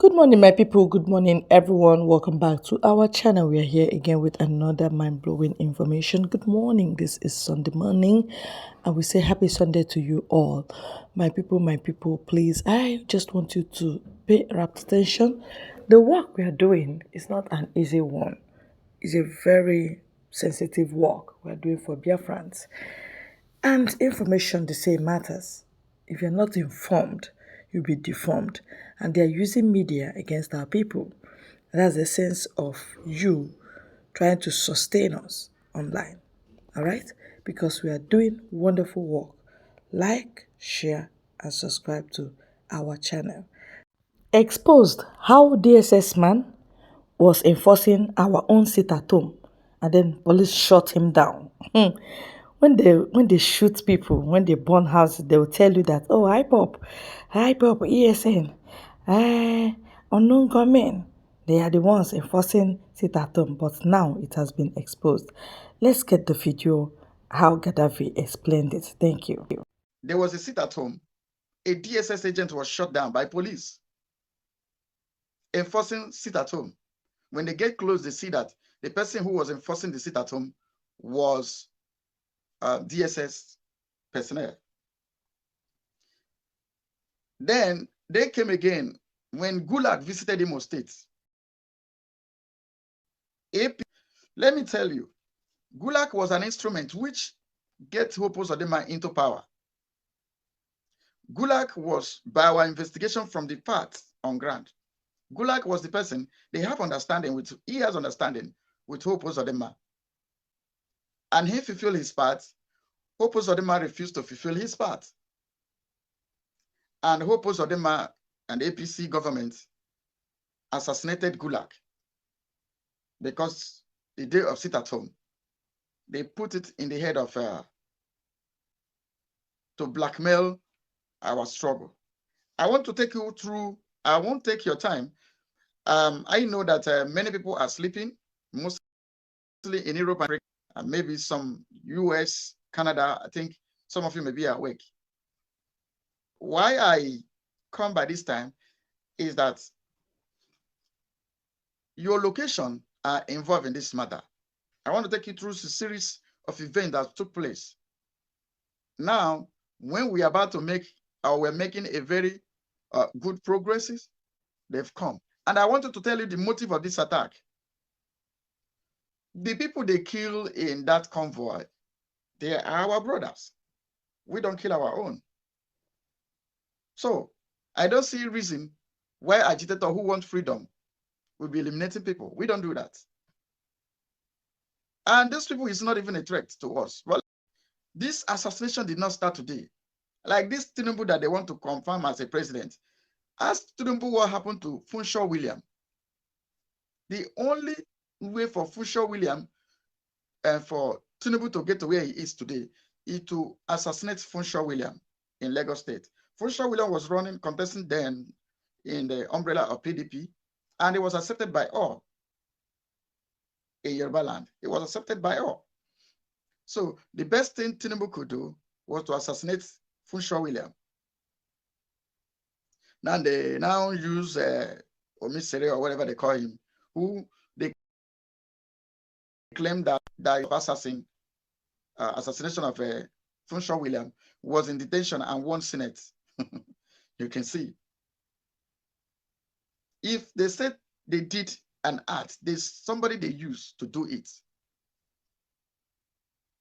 Good morning, my people. Good morning, everyone. Welcome back to our channel. We are here again with another mind-blowing information. Good morning. This is Sunday morning, and we say happy Sunday to you all. My people, please, I just want you to pay rapt attention. The work we are doing is not an easy one. It's a very sensitive work we are doing for Biafrans. And information, they say, matters. If you're not informed, you'll be deformed. And they're using media against our people. That's the sense of you trying to sustain us online. All right? Because we are doing wonderful work. Like, share, and subscribe to our channel. Exposed how DSS man was enforcing our own sit at home, and then police shot him down. When they shoot people, when they burn houses, they will tell you that, oh, hype up, ESN, unknown gunmen. They are the ones enforcing sit at home, but now it has been exposed. Let's get the video how Gaddafi explained it. Thank you. There was a sit at home. A DSS agent was shot down by police enforcing sit at home. When they get close, they see that the person who was enforcing the sit at home was DSS personnel. Then they came again when Gulag visited Imo State. Let me tell you, Gulag was an instrument which gets Hopo Uzodinma into power. Gulag was, by our investigation from the part on ground, Gulag was the person he has understanding with Hopo Uzodinma. And he fulfilled his part. Hopo Uzodinma refused to fulfill his part. And Hopo Uzodinma and APC government assassinated Gulag because the day of sit at home, they put it in the head of to blackmail our struggle. I want to take you through, I won't take your time. I know that many people are sleeping, mostly in Europe and maybe some US, Canada. I think some of you may be awake. Why I come by this time is that your location are involved in this matter. I want to take you through a series of events that took place. Now, when we are about to make, or we're making a very good progresses, they've come. And I wanted to tell you the motive of this attack. The people they kill in that convoy, they are our brothers. We don't kill our own. So I don't see a reason why agitator who want freedom will be eliminating people. We don't do that. And these people is not even a threat to us. Well, this assassination did not start today. Like this Tinubu that they want to confirm as a president. Ask Tinubu what happened to Funshaw William. The only way for Funshaw William and for Tinubu to get to where he is today is to assassinate Funshaw William in Lagos State. Funshaw William was running, contesting then in the umbrella of PDP, and it was accepted by all in Yoruba land. It was accepted by all. So the best thing Tinubu could do was to assassinate Funshaw William. Now they now use Omisere or whatever they call him, who they claim that assassination of Funshaw William was in detention and won Senate. You can see. If they said they did an act, there's somebody they use to do it.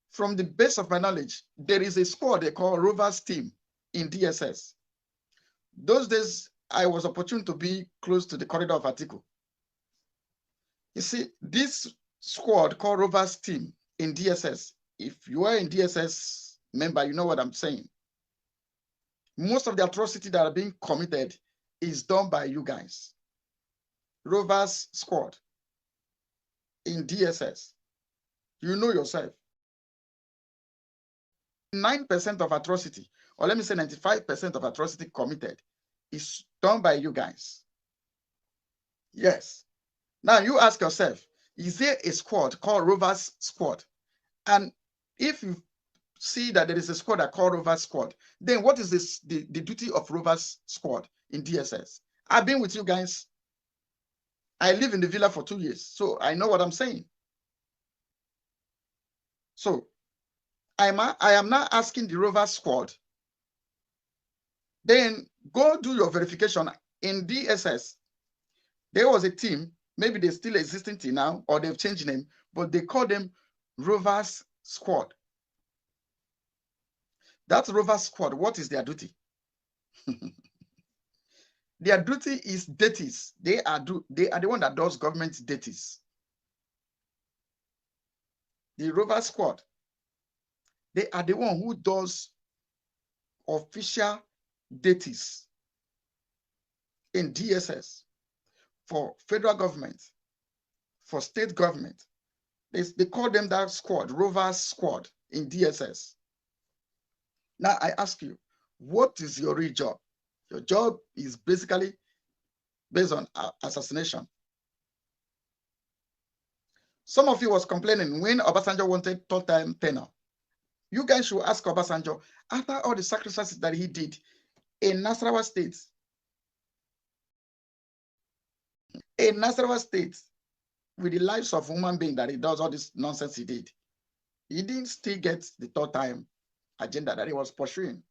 From the base of my knowledge, there is a squad they call Rover's team in DSS. Those days, I was opportune to be close to the corridor of Atiku. You see, this squad called Rover's team in DSS, if you are in DSS member, you know what I'm saying. Most of the atrocity that are being committed is done by you guys. Rover's squad in DSS. You know yourself. 9% of atrocity, or let me say 95% of atrocity committed is done by you guys. Yes. Now you ask yourself, is there a squad called Rover's Squad? And if you see that there is a squad called Rover's Squad, then what is the duty of Rover's Squad in DSS? I've been with you guys. I live in the villa for 2 years, so I know what I'm saying. So I am now asking the Rover Squad, then go do your verification in DSS. There was a team, maybe they still existing till now, or they've changed name, but they call them Rover Squad. That Rover Squad, what is their duty? Their duty is duties. They are the one that does government duties. The Rover Squad, they are the one who does official duties in DSS for federal government, for state government. They call them that squad, Rover Squad in DSS. Now I ask you, what is your real job? Your job is basically based on assassination. Some of you was complaining when Obasanjo wanted third-time tenure. You guys should ask Obasanjo, after all the sacrifices that he did in Nasarawa State, with the lives of human beings that he does all this nonsense he did, he didn't still get the third-time agenda that he was pursuing.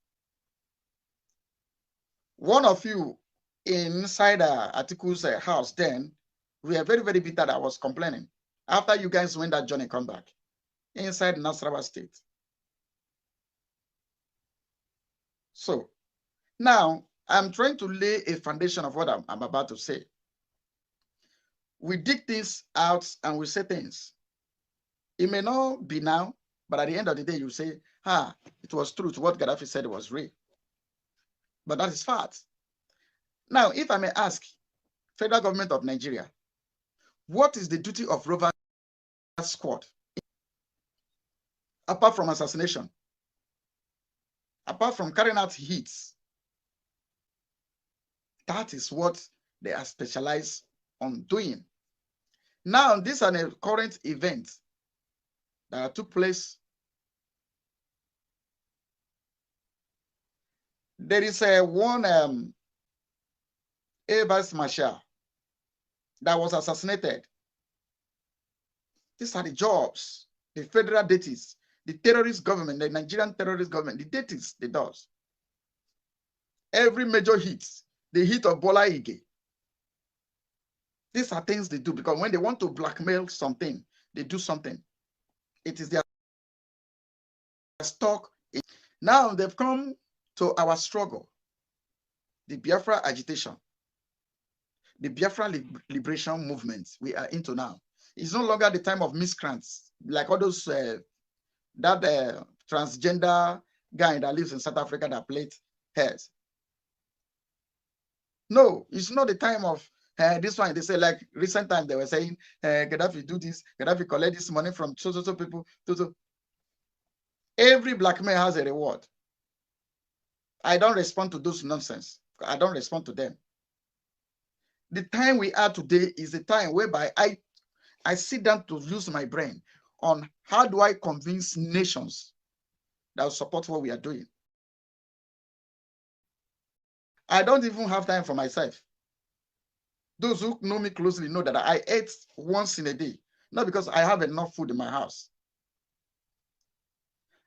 One of you inside Atiku's house then, we are very, very bitter that I was complaining. After you guys went that journey, come back inside Nasarawa State. So now I'm trying to lay a foundation of what I'm about to say. We dig things out and we say things. It may not be now, but at the end of the day, you say, it was truth. What Gaddafi said was real. But that is fact. Now, if I may ask, federal government of Nigeria, what is the duty of Rover Squad? Apart from assassination, apart from carrying out hits, that is what they are specialized on doing. Now, this is a current event that took place. There is one Air Vice Marshal that was assassinated. These are the jobs, the federal duties, the terrorist government, the Nigerian terrorist government, the duties they do. Every major hit, the hit of Bola Ige. These are things they do because when they want to blackmail something, they do something. It is their stock. Now they've come to our struggle, the Biafra agitation, the Biafra liberation movement we are into now. It's no longer the time of miscreants, like all those, that transgender guy that lives in South Africa that played hairs. No, it's not the time of this one. They say, like recent time, they were saying, Gaddafi do this, Gaddafi collect this money from so people. Every blackmail has a reward. I don't respond to those nonsense. I don't respond to them. The time we are today is the time whereby I sit down to use my brain on how do I convince nations that will support what we are doing. I don't even have time for myself. Those who know me closely know that I eat once in a day, not because I have enough food in my house.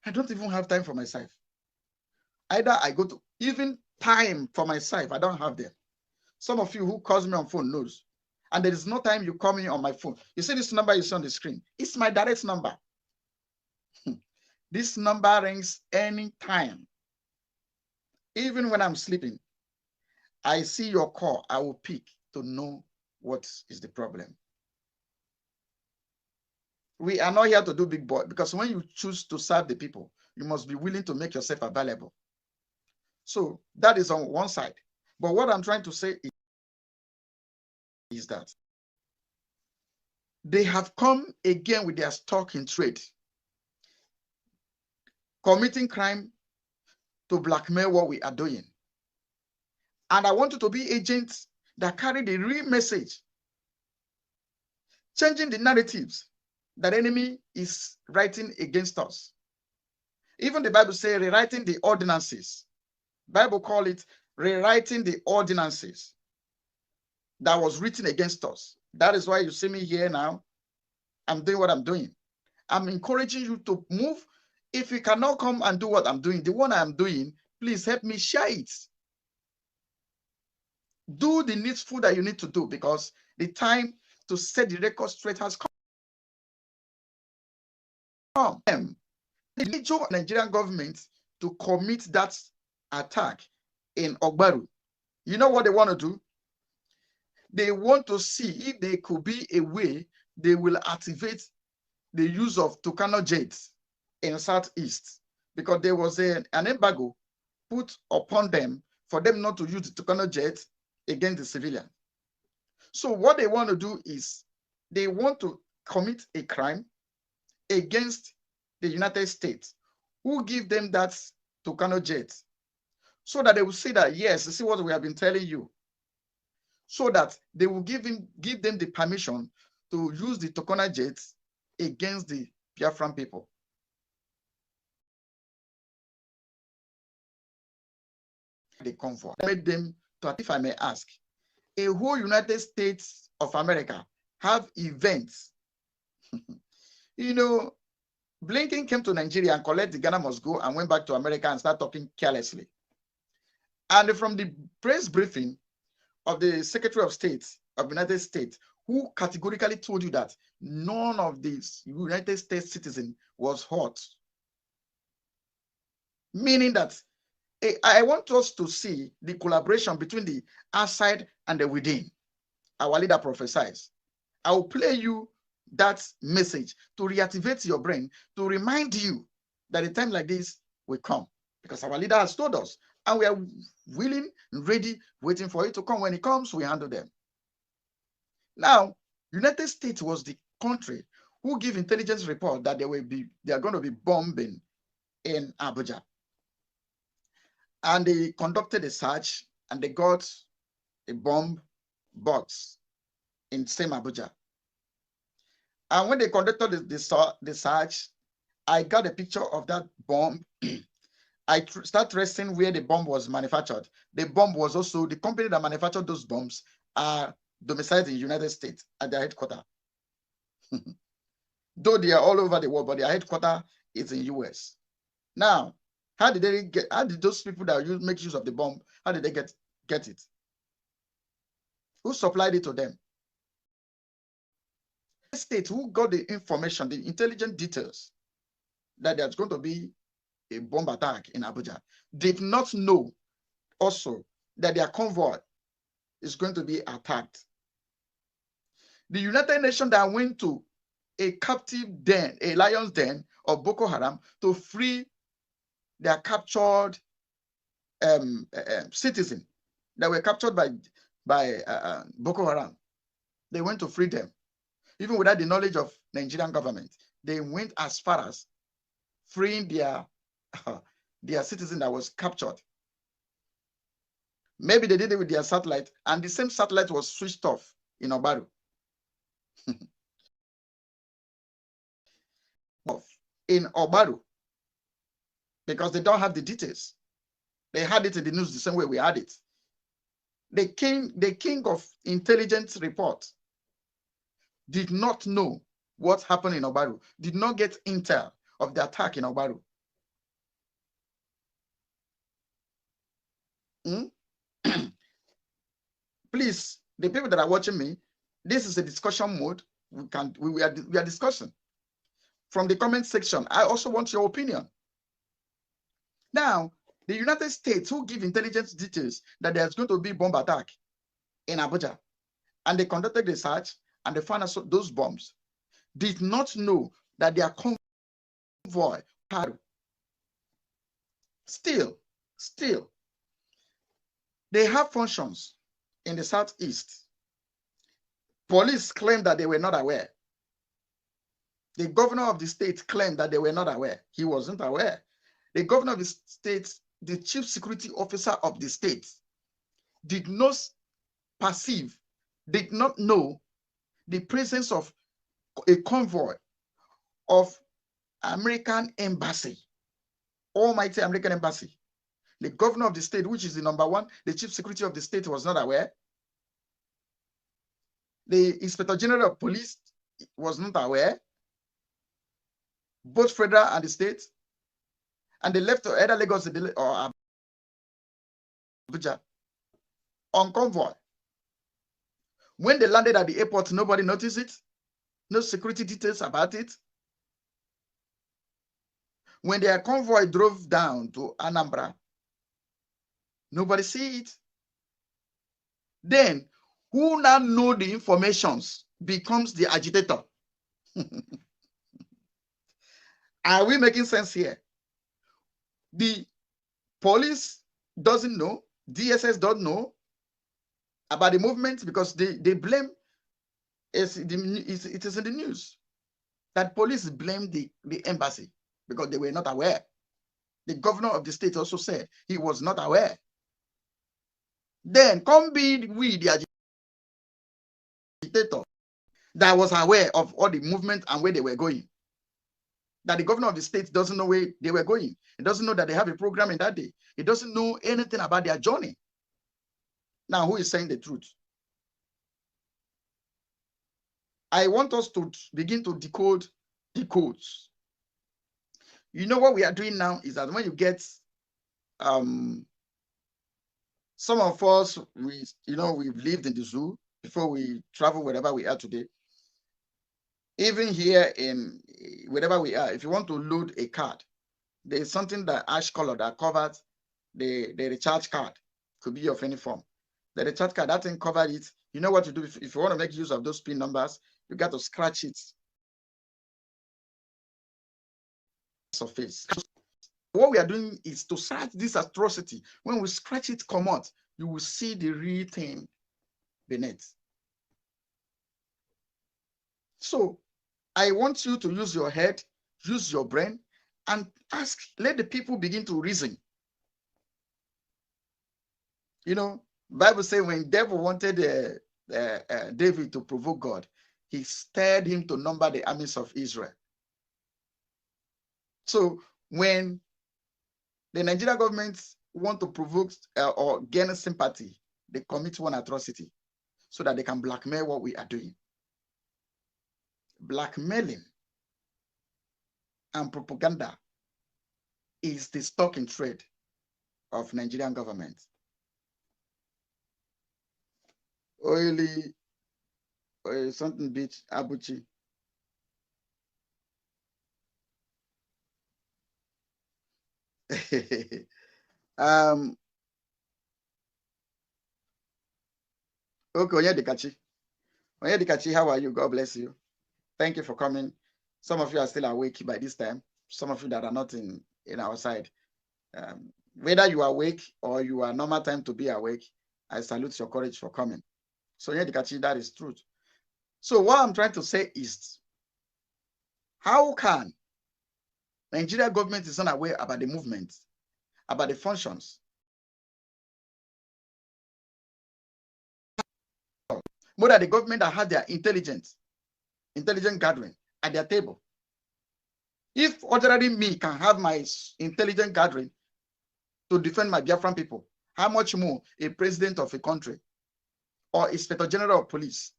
I don't even have time for myself. Either I go to, even time for myself, I don't have them. Some of you who calls me on phone knows. And there is no time you call me on my phone. You see this number you see on the screen. It's my direct number. This number rings anytime. Even when I'm sleeping, I see your call, I will pick to know what is the problem. We are not here to do big boy, because when you choose to serve the people, you must be willing to make yourself available. So that is on one side. But what I'm trying to say is that they have come again with their stock in trade, committing crime to blackmail what we are doing. And I want you to be agents that carry the real message, changing the narratives that the enemy is writing against us. Even the Bible says rewriting the ordinances. Bible call it rewriting the ordinances. that was written against us. That is why you see me here now. I'm doing what I'm doing. I'm encouraging you to move. If you cannot come and do what I'm doing, the one I'm doing, please help me share it. Do the needful that you need to do, because the time to set the record straight has come. The major Nigerian government to commit that attack in Ogbaru. You know what they want to do? They want to see if there could be a way they will activate the use of Tucano jets in Southeast, because there was an embargo put upon them for them not to use the Tucano jet against the civilian. So what they want to do is they want to commit a crime against the United States, who give them that Tucano jet, so that they will say that, yes, see what we have been telling you, so that they will give them the permission to use the Tucano jets against the Biafran people. The convoy made them to, if I may ask, a whole United States of America have events. You know, Blinken came to Nigeria and collected the Ghana must go and went back to America and started talking carelessly. And from the press briefing of the Secretary of State of the United States, who categorically told you that none of these United States citizens was hurt. Meaning that I want us to see the collaboration between the outside and the within. Our leader prophesies. I will play you that message to reactivate your brain, to remind you that a time like this will come, because our leader has told us, and we are willing and ready, waiting for it to come. When it comes, we handle them. Now, United States was the country who gave intelligence report that they are going to be bombing in Abuja. And they conducted a search and they got a bomb box in same Abuja. And when they conducted the search, I got a picture of that bomb. I start tracing where the bomb was manufactured. The bomb was also, the company that manufactured those bombs are domiciled in the United States at their headquarters. Though they are all over the world, but their headquarters is in US. Now, how did those people that make use of the bomb, how did they get it? Who supplied it to them? The state who got the information, the intelligent details that there's going to be a bomb attack in Abuja, did not know also that their convoy is going to be attacked. The United Nations that went to a captive den, a lion's den of Boko Haram to free their captured citizens that were captured by Boko Haram. They went to free them. Even without the knowledge of Nigerian government, they went as far as freeing their citizen that was captured. Maybe they did it with their satellite, and the same satellite was switched off in Ogbaru. In Ogbaru, because they don't have the details. They had it in the news the same way we had it. The king of intelligence report did not know what happened in Ogbaru, did not get intel of the attack in Ogbaru. Please, the people that are watching me, this is a discussion mode. We are discussing. From the comment section, I also want your opinion. Now, the United States, who give intelligence details that there's going to be bomb attack in Abuja, and they conducted the search and they found out those bombs, did not know that their convoy had. Still, they have functions in the Southeast. Police claimed that they were not aware. The governor of the state claimed that they were not aware. He wasn't aware. The governor of the state, the chief security officer of the state, did not perceive, did not know the presence of a convoy of American embassy, almighty American embassy. The governor of the state, which is the number one, the chief security of the state, was not aware. The Inspector General of Police was not aware, both federal and the state, and they left either Lagos or Abuja on convoy. When they landed at the airport, nobody noticed it. No security details about it. When their convoy drove down to Anambra, nobody see it. Then, who now know the informations becomes the agitator. Are we making sense here? The police doesn't know, DSS don't know about the movement because they blame, it is in the news, that police blame the embassy because they were not aware. The governor of the state also said he was not aware. Then come be we, the agitator, that was aware of all the movement and where they were going. That the governor of the state doesn't know where they were going. He doesn't know that they have a program in that day. He doesn't know anything about their journey. Now, who is saying the truth? I want us to begin to decode the codes. You know what we are doing now is that when you get some of us, we've lived in the zoo before we travel wherever we are today. Even here in wherever we are, if you want to load a card, there's something that ash color that covers the recharge card. Could be of any form. The recharge card, that thing covered it. You know what to do if you want to make use of those PIN numbers, you got to scratch it. Surface. What we are doing is to search this atrocity. When we scratch it, come out, you will see the real thing beneath. So I want you to use your head, use your brain, and ask, let the people begin to reason. You know, Bible says when devil wanted David to provoke God, he stirred him to number the armies of Israel. So when the Nigerian government want to provoke or gain sympathy, they commit one atrocity so that they can blackmail what we are doing. Blackmailing and propaganda is the stock in trade of Nigerian government. Oily, something beach, Abuchi. Okay, Onyedikachi. Onyedikachi, how are you? God bless you. Thank you for coming. Some of you are still awake by this time. Some of you that are not in our side. Whether you are awake or you are normal time to be awake, I salute your courage for coming. So Onyedikachi, that is truth. So what I'm trying to say is, how can Nigeria government is unaware about the movement, about the functions? More than the government that had their intelligent gathering at their table. If ordinary me can have my intelligent gathering to defend my Biafran people, how much more a president of a country or Inspector General of Police,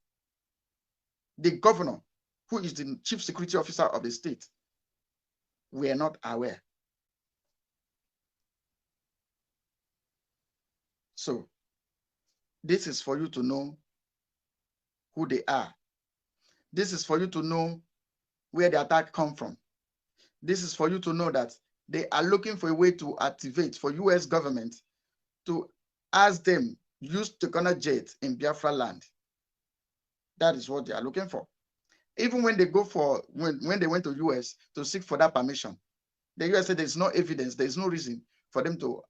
the governor, who is the chief security officer of the state, we are not aware. So this is for you to know who they are. This is for you to know where the attack come from. This is for you to know that they are looking for a way to activate for US government to ask them use Decoding jet in Biafra land. That is what they are looking for. Even when they go for, when they went to US to seek for that permission, the US said there's no evidence, there's no reason for them to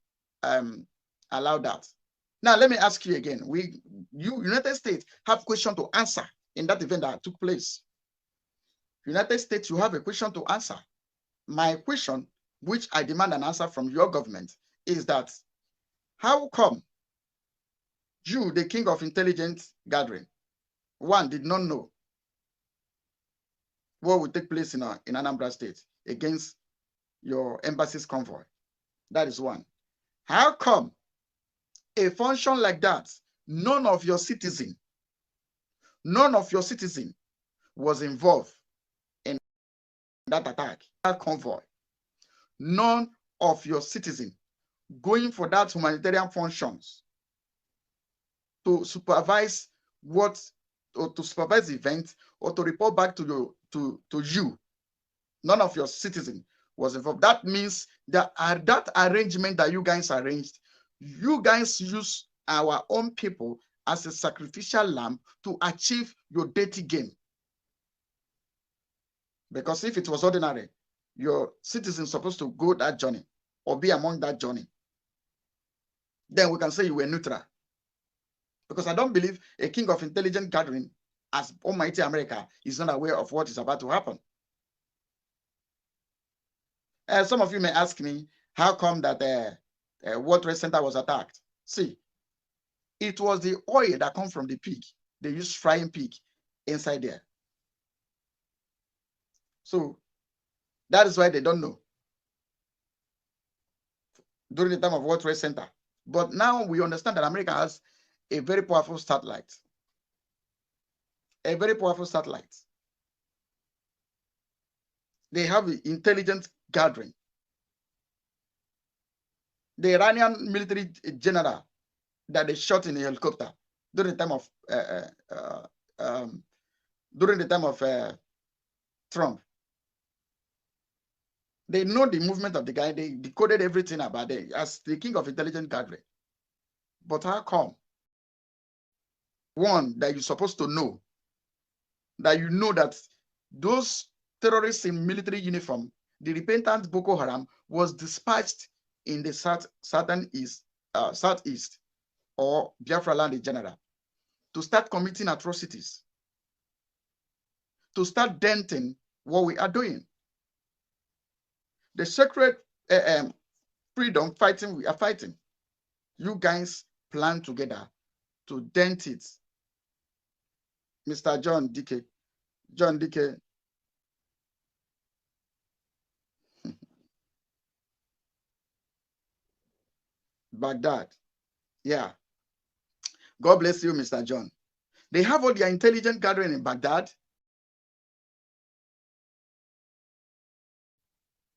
allow that. Now, let me ask you again. United States have question to answer in that event that took place. United States, you have a question to answer. My question, which I demand an answer from your government, is that how come you, the king of intelligence gathering, one, did not know what would take place in Anambra State against your embassy's convoy? That is one. How come a function like that, none of your citizens None of your citizens was involved in that attack, that convoy. None of your citizens going for that humanitarian functions to supervise what, or to supervise the event, or to report back to you. None of your citizens was involved. That means that that arrangement that you guys arranged, you guys use our own people as a sacrificial lamb to achieve your dirty game. Because if it was ordinary, your citizens supposed to go that journey or be among that journey, then we can say you were neutral. Because I don't believe a king of intelligent gathering as almighty America is not aware of what is about to happen. Some of you may ask me, how come that World Trade Center was attacked? See, it was the oil that comes from the pig. They used frying pig inside there. So that is why they don't know during the time of World Trade Center. But now we understand that America has a very powerful satellite. A very powerful satellite. They have intelligence gathering. The Iranian military general that they shot in a helicopter during the time of Trump. They know the movement of the guy. They decoded everything about it as the king of intelligence gathering. But how come? One, that you're supposed to know, that you know that those terrorists in military uniform, the repentant Boko Haram, was dispatched in the southeast or Biafra land in general to start committing atrocities, to start denting what we are doing. The sacred freedom fighting we are fighting, you guys plan together to dent it. Mr. John Dike, Baghdad. Yeah. God bless you, Mr. John. They have all their intelligence gathering in Baghdad.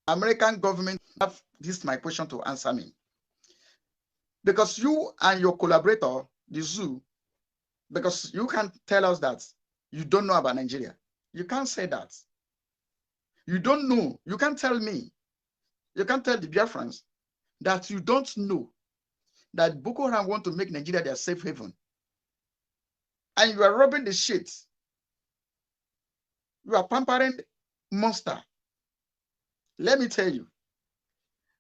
American government have this is my question to answer me. Because you and your collaborator, the zoo, because you can't tell us that you don't know about Nigeria. You can't say that. You don't know. You can't tell me. You can't tell the Biafrans that you don't know that Boko Haram want to make Nigeria their safe haven. And you are robbing the shit. You are pampering monster. Let me tell you,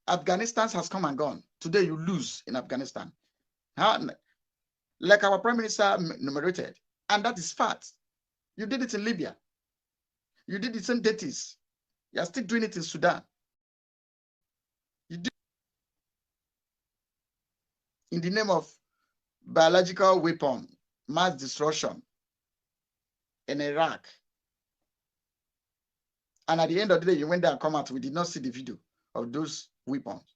Afghanistan has come and gone. Today you lose in Afghanistan. Like our prime minister enumerated, and that is fact. You did it in Libya. You did the same dirties. You are still doing it in Sudan. You did in the name of biological weapon, mass destruction in Iraq. And at the end of the day, you went there and come out. We did not see the video of those weapons.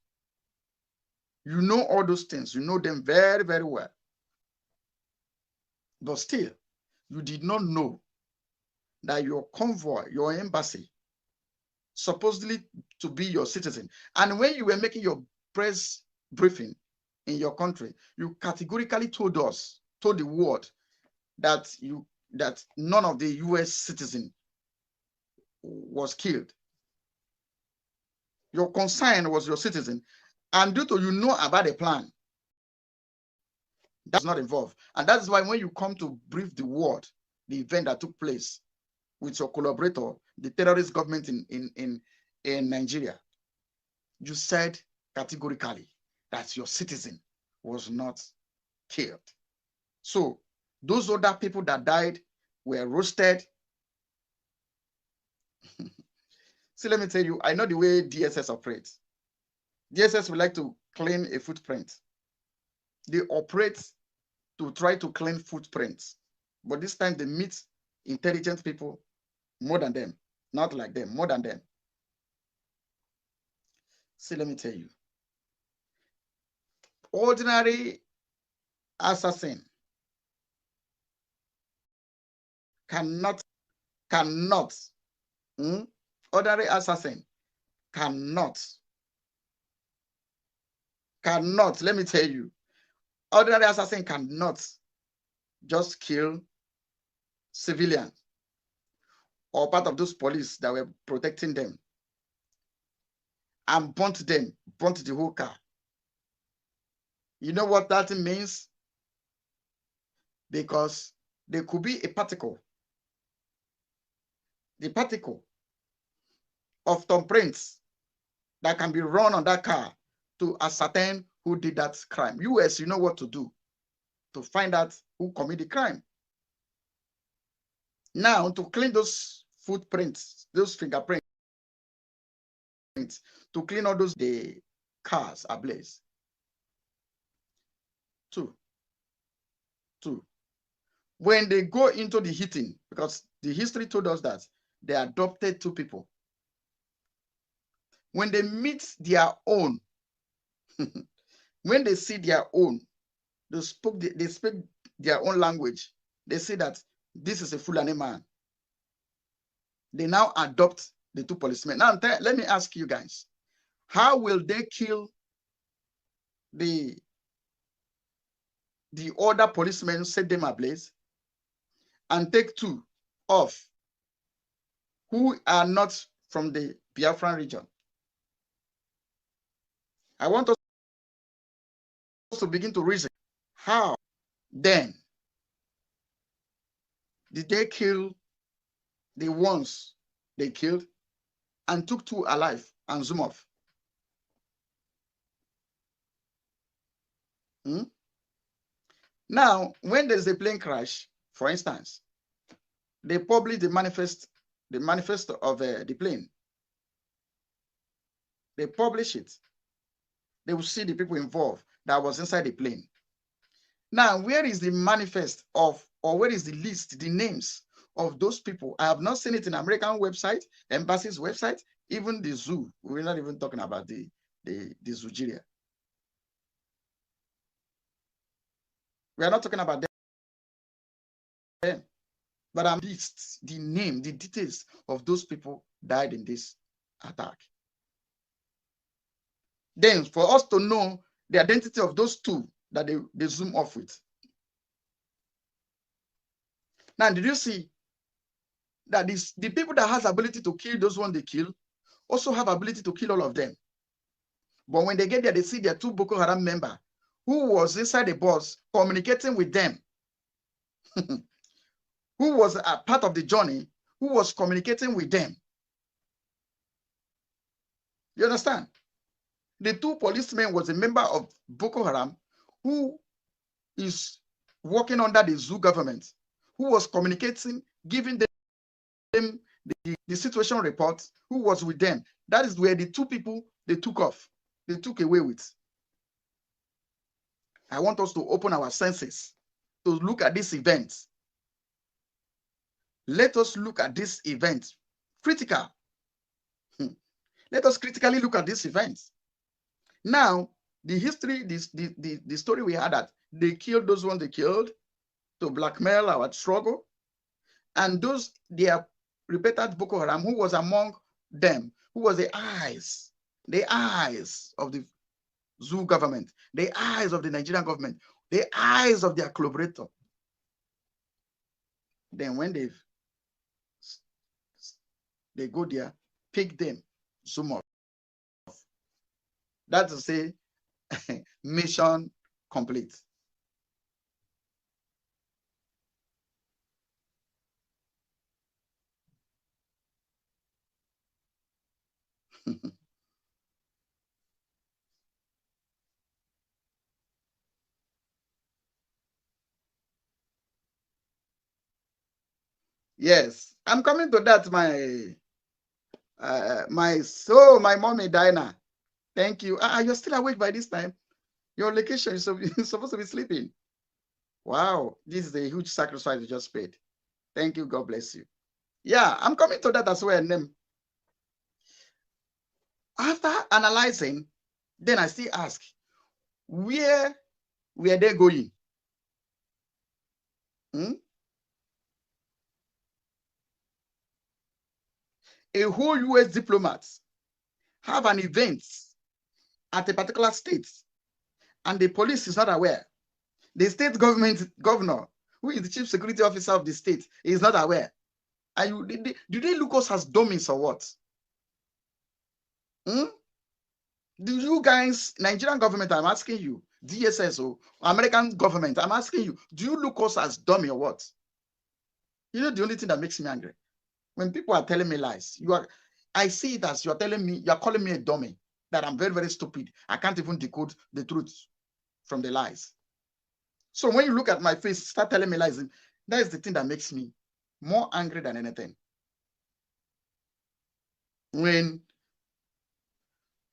You know all those things. You know them very, very well. But still, you did not know that your convoy, your embassy, supposedly to be your citizen. And when you were making your press briefing in your country, you categorically told the world that none of the US citizen was killed. Your concern was your citizen. And due to you know about the plan, that's not involved. And that's why when you come to brief the world, the event that took place with your collaborator, the terrorist government in Nigeria, you said categorically that your citizen was not killed. So those other people that died were roasted. See, let me tell you, I know the way DSS operates. DSS would like to clean a footprint. They operate to try to clean footprints. But this time they meet intelligent people more than them. Not like them, more than them. See, let me tell you. Ordinary assassin cannot, ordinary assassin cannot, let me tell you, ordinary assassin cannot just kill civilians or part of those police that were protecting them and burnt the whole car. You know what that means? Because there could be a particle, the particle of thumbprints that can be run on that car to ascertain who did that crime. US, you know what to do to find out who committed the crime. Now, to clean those footprints, those fingerprints, to clean all those, the cars ablaze. Two. When they go into the heating, because the history told us that they adopted 2 people. When they meet their own, when they see their own, they speak their own language. They say that this is a Fulani man. They now adopt the 2 policemen. Now, let me ask you guys, how will they kill the other policemen, set them ablaze, and take 2 off who are not from the Biafran region? I want us to begin to reason. How then did they kill the ones they killed and took 2 alive and zoom off? Now, when there's a plane crash, for instance, they publish the manifest of the plane. They publish it. They will see the people involved that was inside the plane. Now, where is the manifest of, or where is the list, the names of those people? I have not seen it in American website, embassy's website, even the zoo. We're not even talking about the Zoogeria. We are not talking about them. But I'm list the name, the details of those people died in this attack. Then for us to know the identity of those 2 that they zoom off with. Now, did you see that the people that has ability to kill those ones they kill also have ability to kill all of them? But when they get there, they see their 2 Boko Haram members who was inside the bus communicating with them, who was a part of the journey, who was communicating with them. You understand? The 2 policemen was a member of Boko Haram who is working under the zoo government, who was communicating, giving them the situation report, who was with them. That is where the 2 people they took off, they took away with. I want us to open our senses to look at this event. Let us look at this event. Critical. Let us critically look at this event. Now, the history, the story we had that they killed those ones they killed to blackmail our struggle. And those, their repeated Boko Haram, who was among them, who was the eyes of the zoo government, the eyes of the Nigerian government, the eyes of their collaborator. Then when they go there, pick them, zoom off. That's to say, mission complete. Yes, I'm coming to that, my mommy Dinah. Thank you. You're still awake by this time. Your location is supposed to be sleeping. Wow, this is a huge sacrifice you just paid. Thank you. God bless you. Yeah, I'm coming to that as well. After analyzing, then I still ask, where were they going? a whole US diplomat have an event at a particular state and the police is not aware. The state governor, who is the chief security officer of the state, is not aware. And do they look us as dummies or what? Hmm? Do you guys, Nigerian government, I'm asking you, DSS or American government, I'm asking you, do you look us as dummy or what? You know, the only thing that makes me angry, when people are telling me lies, I see it as you're calling me a dummy, that I'm very, very stupid. I can't even decode the truth from the lies. So when you look at my face, start telling me lies, that is the thing that makes me more angry than anything. When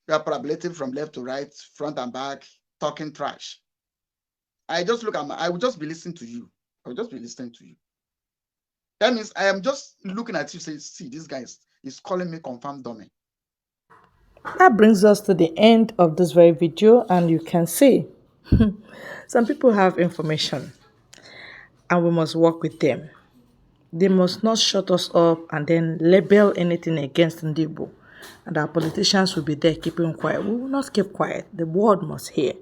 you are parabolating from left to right, front and back, talking trash, I will just be listening to you. I will just be listening to you. That means I am just looking at you, say, see, this guy is calling me confirmed dummy. That brings us to the end of this very video, and you can see some people have information and we must work with them. They must not shut us up and then label anything against Ndibo. And our politicians will be there keeping quiet. We will not keep quiet. The world must hear.